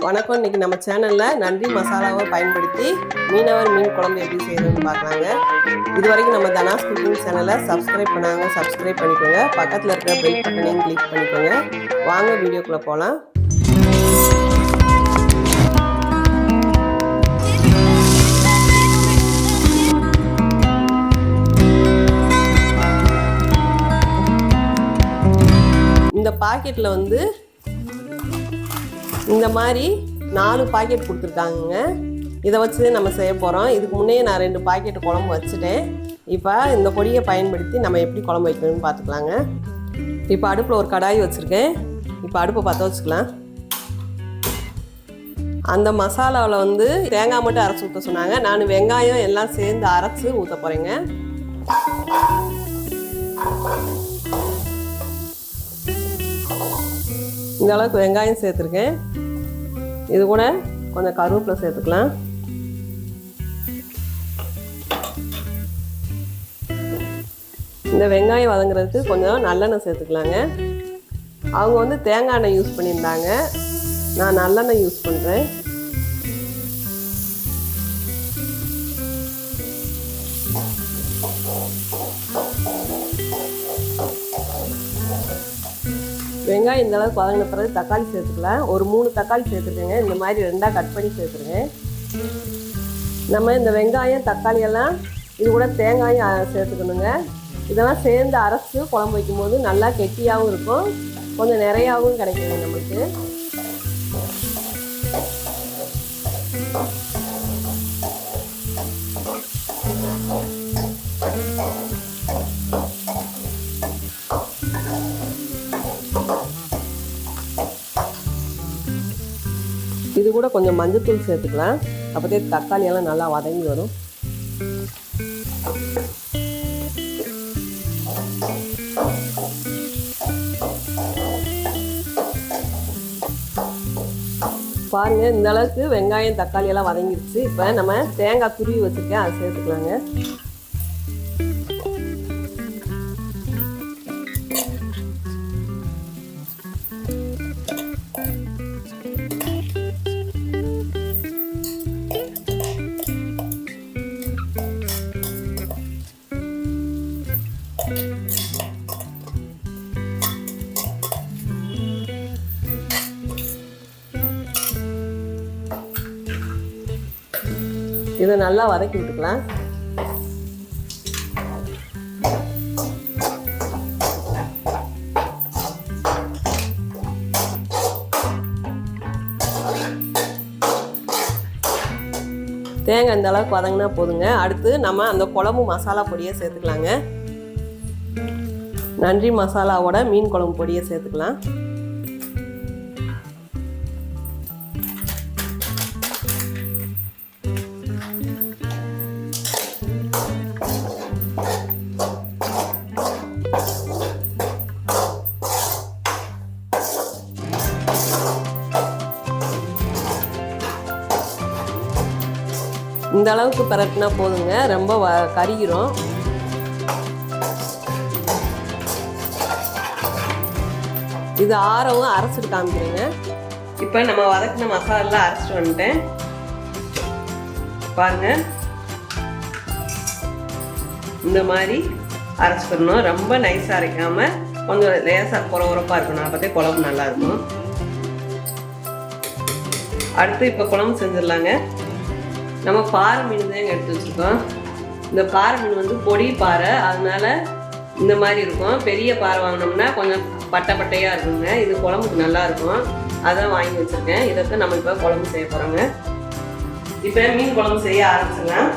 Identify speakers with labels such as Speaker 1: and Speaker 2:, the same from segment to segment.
Speaker 1: வணக்கம். இன்றைக்கி நம்ம சேனலில் நன்றி மசாலாவை பயன்படுத்தி மீனவர் மீன் குழம்பு எப்படி செய்யணும்னு பார்க்கலாங்க. இது வரைக்கும் நம்ம தனாஸ் குக்கிங் சேனலை சப்ஸ்கிரைப் பண்ணாங்க, சப்ஸ்கிரைப் பண்ணிக்கோங்க. பக்கத்தில் இருக்கிற பெல் பட்டனையும் கிளிக் பண்ணிக்கோங்க. வாங்க வீடியோக்குள்ளே போகலாம். இந்த பாக்கெட்டில் வந்து இந்த மாதிரி 4 பாக்கெட் கொடுத்துருக்காங்க. இதை வச்சு நம்ம செய்ய போகிறோம். இதுக்கு முன்னே நான் 2 பாக்கெட் குழம்பு வச்சுட்டேன். இப்போ இந்த பொடியை பயன்படுத்தி நம்ம எப்படி குழம்பு வைக்கணும்னு பார்த்துக்கலாங்க. இப்போ அடுப்பில் ஒரு கடாய் வச்சுருக்கேன். இப்போ அடுப்பை பற்ற வச்சுக்கலாம். அந்த மசாலாவில் வந்து தேங்காய் மட்டும் அரைச்சி ஊற்ற சொன்னாங்க. நான் வெங்காயம் எல்லாம் சேர்ந்து அரைச்சி ஊற்ற போகிறேங்க. இந்த அளவுக்கு வெங்காயம் சேர்த்துருக்கேன். இது கூட கொஞ்சம் கருவேப்பிலை சேர்த்துக்கலாம். இந்த வெங்காயம் வதங்குறதுக்கு கொஞ்சம் நல்லெண்ணெய் சேர்த்துக்கலாங்க. அவங்க வந்து தேங்காய் எண்ணெய் யூஸ் பண்ணியிருந்தாங்க. நான் நல்லெண்ணெய் யூஸ் பண்ணுறேன். வெங்காயம் இந்த அளவுக்கு வதங்கின பிறகு தக்காளி சேர்த்துக்கலாம். ஒரு 3 தக்காளி சேர்த்துக்கோங்க. இந்த மாதிரி 2ஆக கட் பண்ணி சேர்த்துருங்க. நம்ம இந்த வெங்காயம் தக்காளி எல்லாம் இது கூட தேங்காயும் சேர்த்துக்கணுங்க. இதெல்லாம் சேர்ந்து அரைச்சி குழம்பு வைக்கும்போது நல்லா கெட்டியாகவும் இருக்கும், கொஞ்சம் நிறையாகவும் கிடைக்குங்க நம்மளுக்கு. இது கூட கொஞ்சம் மஞ்சத்தூள் சேர்த்துக்கலாம். அப்போதே தக்காளி எல்லாம் நல்லா வதங்கி வரும். பாருங்க, இந்த அளவுக்கு வெங்காயம் தக்காளி எல்லாம் வதங்கிடுச்சு. இப்போ நம்ம தேங்காய் துருவி வச்சுருக்கேன், அதை சேர்த்துக்கலாங்க. இதை நல்லா வதக்கி விட்டுக்கலாம். தேங்காய் இந்த அளவுக்கு வதங்கினா போதுங்க. அடுத்து நம்ம அந்த குழம்பு மசாலா பொடியை சேர்த்துக்கலாங்க. நன்றி மசாலாவோட மீன் குழம்பு பொடியை சேர்த்துக்கலாம். இந்த அளவுக்கு பரட்டினா போதுங்க, ரொம்ப கருகிரும். இது ஆறவும் அரைச்சிட்டு காமிக்கிறேங்க. இப்போ நம்ம வதக்கின மசாலா அரைச்சிட்டு வந்துட்டேன். பாருங்க, இந்த மாதிரி அரைச்சிக்கணும். ரொம்ப நைஸாக அரைக்காம கொஞ்சம் லேசாக குறப்பாக இருக்கணும். அப்போதே குழம்பு நல்லா இருக்கும். அடுத்து இப்போ குழம்பு செஞ்சிடலாங்க. நம்ம பாறை மீன் தான் எடுத்து வச்சுருக்கோம். இந்த பாறை மீன் வந்து பொடி பாறை, அதனால இந்த மாதிரி இருக்கும். பெரிய பாறை வாங்கினோம்னா கொஞ்சம் பட்டையாக இருக்குங்க. இது குழம்புக்கு நல்லா இருக்கும், அதான் வாங்கி வச்சுருக்கேன். இதைத்தான் நம்ம இப்போ குழம்பு செய்ய போகிறோங்க. இப்போ மீன் குழம்பு செய்ய ஆரம்பிச்சிடலாம்.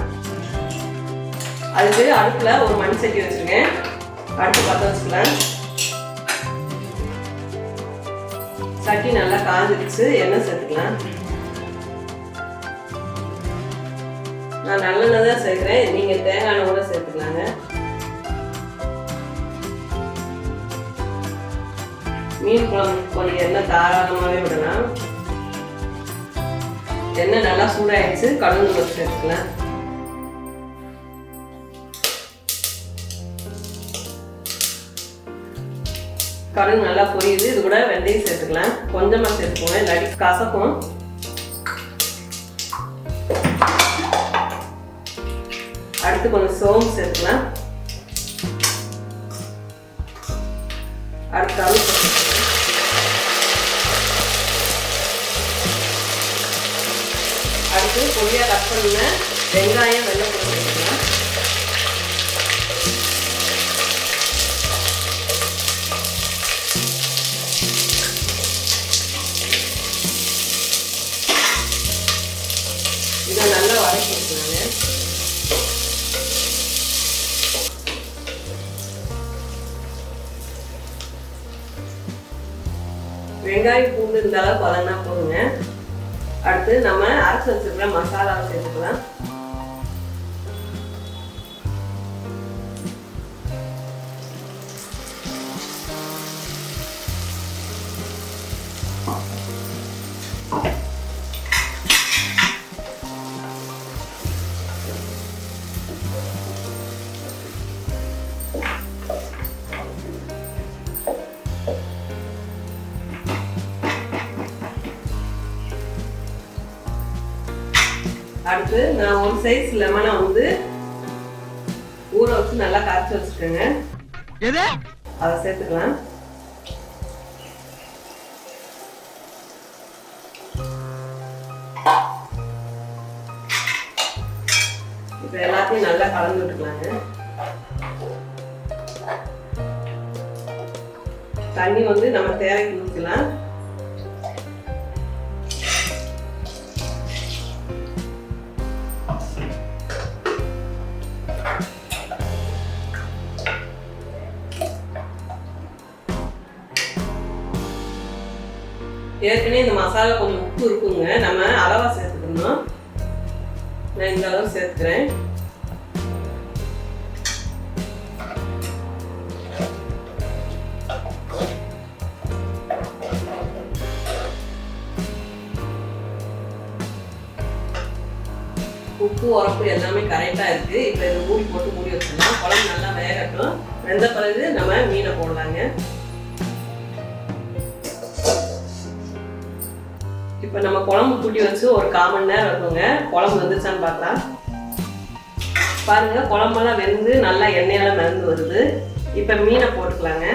Speaker 1: அதுக்கு அடுப்பில் ஒரு மண் சட்டி வச்சுருக்கேன். அடுப்பு பற்ற வச்சுக்கலாம். சட்டி நல்லா காஞ்சிடுச்சு. எண்ணெய் சேர்த்துக்கலாம். நான் நல்லெண்ணெய் தான் சேர்க்குறேன். நீங்கள் தேங்காய் எண்ணெய் கூட சேர்த்துக்கலாங்க. மீன் குழம்பு கொஞ்சம் எண்ணெய் தாராளமாகவே விடலாம். எண்ணெய் நல்லா சூடாயிடுச்சு. கடுகு கொஞ்சம் சேர்த்துக்கலாம். கடுகு நல்லா பொரியுது. இது கூட வெந்தயம் சேர்த்துக்கலாம். கொஞ்சமாக சேர்த்துக்கோங்க, இல்லாட்டி கசக்கும். அடுத்து கொஞ்சம் சோம்பு சேர்த்துக்கலாம். அடுத்து அழுப்பு சேர்த்துக்கலாம். அடுத்து பொடியாக கட் பண்ண வெங்காயம் வெள்ளைப்பூண்டு சேர்த்துக்கலாம். இதை நல்லா வதக்கி வச்சுக்கோங்க. வெங்காயம் பூண்டு இந்த அளவுக்கு வதங்கினா போதுங்க. அடுத்து நம்ம அரைச்சி வச்சிருக்கிற மசாலாவை சேர்த்துக்கலாம். அடுத்து நான் ஒரு சைஸ் லெமனை வந்து ஊற வச்சு நல்லா கரைச்சி வச்சுக்கோங்க. அதை சேர்த்துக்கலாம். இப்போ எல்லாத்தையும் நல்லா கலந்து விட்டுக்கலாங்க. தண்ணி வந்து நம்ம தேவைக்கு ஊற்றிக்கலாம். ஏற்கனவே இந்த மசாலா கொஞ்சம் உப்பு இருக்குங்க, நம்ம அளவா சேர்த்துக்கணும். நான் இந்த அளவு சேர்த்துக்கிறேன். உப்பு உரப்பு எல்லாமே கரெக்டாக இருக்குது. இப்போ இதை மூடி போட்டு மூடி வச்சிடலாம். குழம்பு நல்லா வேகட்டும். வெந்த பிறகு நம்ம மீனை போடலாங்க. இப்போ நம்ம குழம்பு கூட்டி வச்சு ஒரு 1/4 மணி நேரம் இருக்குங்க. குழம்பு வந்துச்சான்னு பார்க்கலாம். பாருங்க, குழம்பெல்லாம் வெந்து நல்லா எண்ணெயெல்லாம் மிதந்து வருது. இப்போ மீனை போட்டுக்கலாங்க.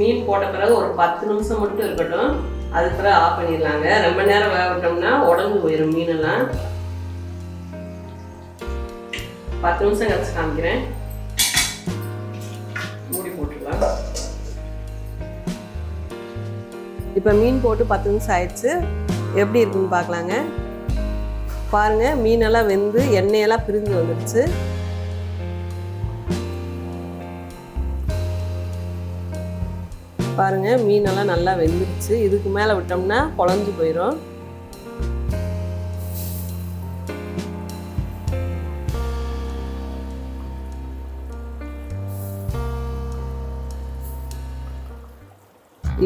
Speaker 1: மீன் போட்ட பிறகு ஒரு 10 நிமிஷம் மட்டும் இருக்கட்டும். அதுக்கு பிறகு ஆஃப் பண்ணிடலாங்க. ரொம்ப நேரம் வேக விட்டோம்னா உடஞ்சு போயிடும் மீனெல்லாம். 10 நிமிஷம் கழிச்சு காமிக்கிறேன். மூடி போட்டுடலாம். இப்போ மீன் போட்டு 10 நிமிஷம் ஆயிடுச்சு. எப்படி இருக்குன்னு பார்க்கலாங்க. பாருங்க, மீனெல்லாம் வெந்து எண்ணெயெல்லாம் பிரிஞ்சு வந்துடுச்சு. பாருங்க, மீனெல்லாம் நல்லா வெந்துடுச்சு. இதுக்கு மேலே விட்டோம்னா குழஞ்சு போயிடும்.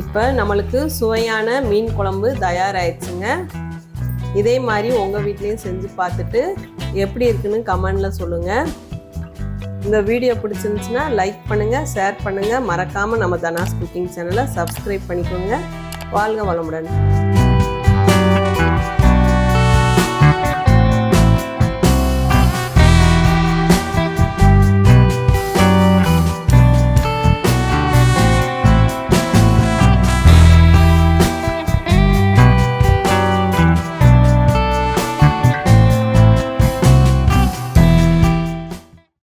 Speaker 1: இப்போ நம்மளுக்கு சுவையான மீன் குழம்பு தயாராகிடுச்சுங்க. இதே மாதிரி உங்கள் வீட்லேயும் செஞ்சு பார்த்துட்டு எப்படி இருக்குன்னு கமெண்டில் சொல்லுங்கள். இந்த வீடியோ பிடிச்சிருந்துச்சுன்னா லைக் பண்ணுங்கள், ஷேர் பண்ணுங்கள். மறக்காமல் நம்ம தனாஸ் குக்கிங் சேனலை சப்ஸ்கிரைப் பண்ணிக்கோங்க. வாழ்க வளமுடன்.